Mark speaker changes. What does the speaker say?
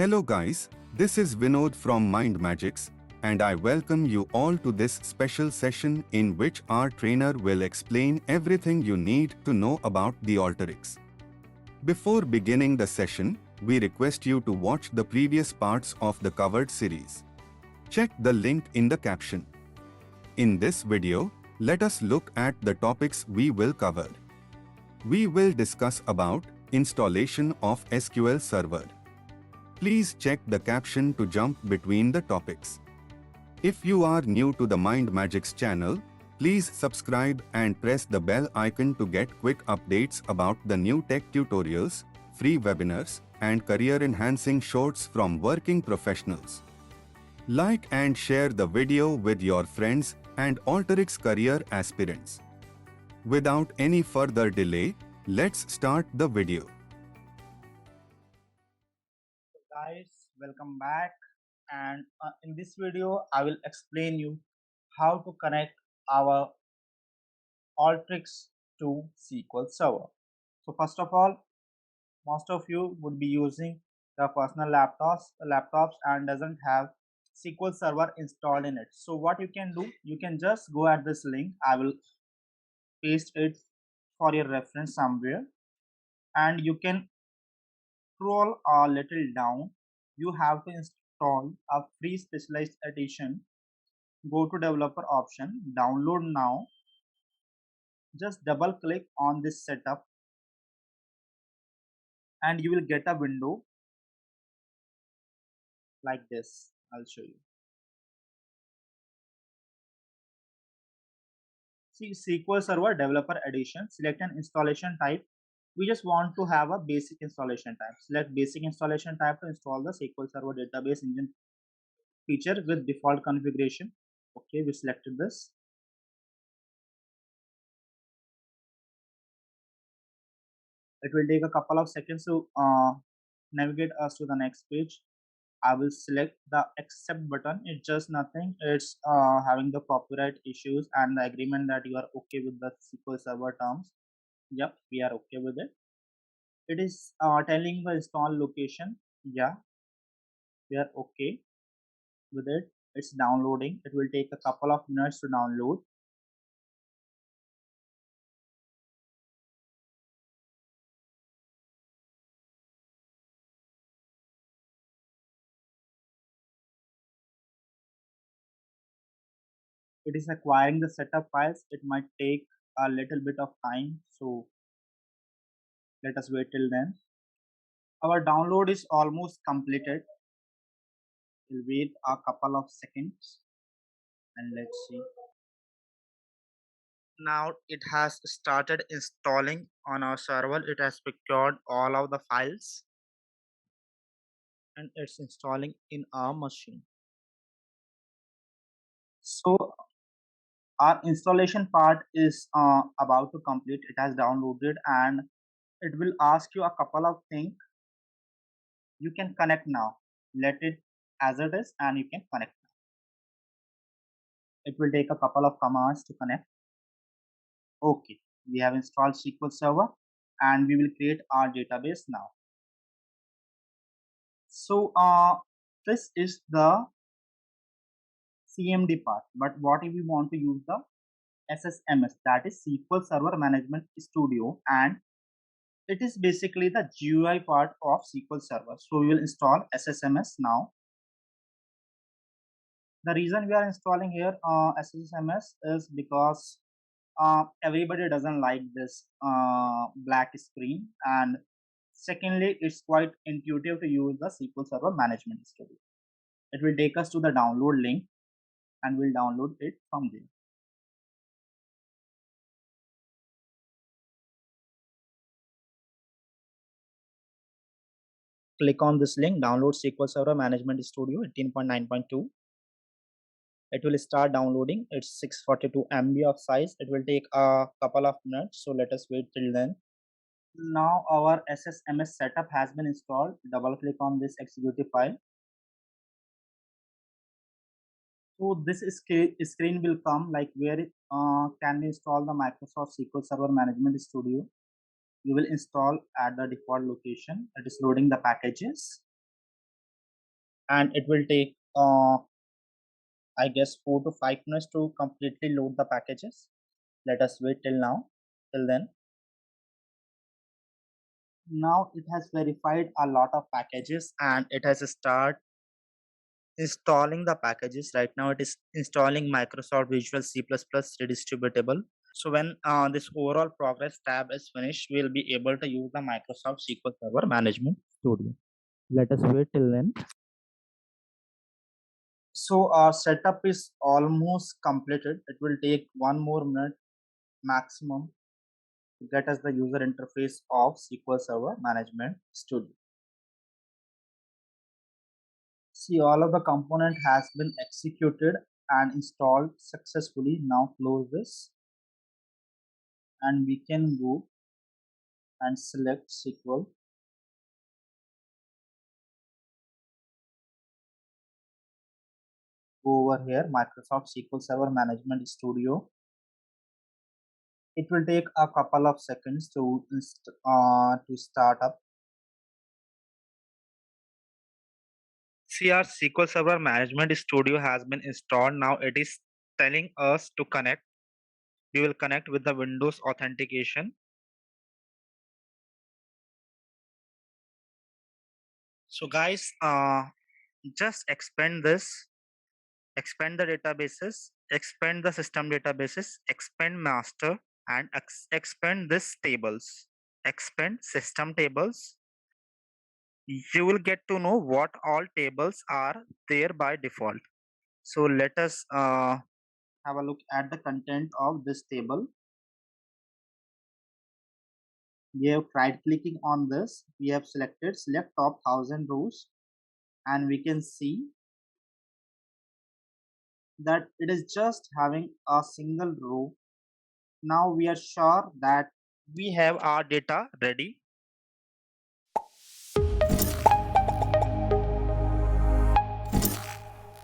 Speaker 1: Hello guys, this is Vinod from MindMajix, and I welcome you all to this special session in which our trainer will explain everything you need to know about the AlterYX. Before beginning the session, we request you to watch the previous parts of the covered series. Check the link in the caption. In this video, let us look at the topics we will cover. We will discuss about installation of SQL Server. Please check the caption to jump between the topics. If you are new to the MindMajix channel, please subscribe and press the bell icon to get quick updates about the new tech tutorials, free webinars, and career-enhancing shorts from working professionals. Like and share the video with your friends and AlterYX career aspirants. Without any further delay, let's start the video.
Speaker 2: Guys, welcome back, and in this video I will explain you how to connect our AlterYX to SQL Server. So first of all, most of you would be using the personal laptops and doesn't have SQL Server installed in it. So what you can do, you can just go at this link. I will paste it for your reference somewhere, and you can scroll a little down. You have to install a free specialized edition. Go to developer option, download now. Just double click on this setup and you will get a window like this. I'll show you. See, SQL Server Developer Edition. Select an installation type. We just want to have a basic installation type. Select basic installation type to install the SQL Server database engine feature with default configuration. Okay, we selected this. It will take a couple of seconds to navigate us to the next page. I will select the accept button. It's just nothing. It's having the copyright issues and the agreement that you are okay with the SQL Server terms. Yep, we are okay with it. It is telling the install location. Yeah, we are okay with it. It's downloading. It will take a couple of minutes to download. It is acquiring the setup files. It might take a little bit of time, so let us wait till then. Our download is almost completed. We'll wait a couple of seconds and let's see. Now it has started installing on our server. It has procured all of the files and it's installing in our machine. So our installation part is about to complete. It has downloaded and it will ask you a couple of things. You can connect now. Let it as it is and you can connect now. It will take a couple of commands to connect. Okay, we have installed SQL Server and we will create our database now. So this is the CMD part, but what if we want to use the Ssms, that is SQL Server Management Studio, and it is basically the GUI part of SQL Server. So we will install Ssms now. The reason we are installing here Ssms is because everybody doesn't like this black screen, and secondly, it's quite intuitive to use the SQL Server Management Studio. It will take us to the download link and we'll download it from there. Click on this link, download SQL Server Management Studio 18.9.2. It will start downloading. It's 642 MB of size. It will take a couple of minutes, so let us wait till then. Now our Ssms setup has been installed. Double click on this executive file. So this screen will come like where it can we install the Microsoft SQL Server Management Studio. You will install at the default location. It is loading the packages. and it will take I guess 4 to 5 minutes to completely load the packages. Let us wait till then. Now it has verified a lot of packages and it has started installing the packages. Right now it is installing Microsoft Visual C++ redistributable. So when this overall progress tab is finished, we'll be able to use the Microsoft SQL Server Management Studio. Let us wait till then. So our setup is almost completed. It will take 1 more minute maximum to get us the user interface of SQL Server Management Studio. See, all of the component has been executed and installed successfully. Now close this and we can go and select SQL. Go over here, Microsoft SQL Server Management Studio. It will take a couple of seconds to start up. See, our SQL Server Management Studio has been installed. Now it is telling us to connect. We will connect with the Windows authentication. So guys, just expand this, expand the databases, expand the system databases, expand master, and expand this tables, expand system tables. You will get to know what all tables are there by default. So let us have a look at the content of this table. We have right clicking on this. We have selected select top 1000 rows and we can see that it is just having a single row. Now we are sure that we have our data ready.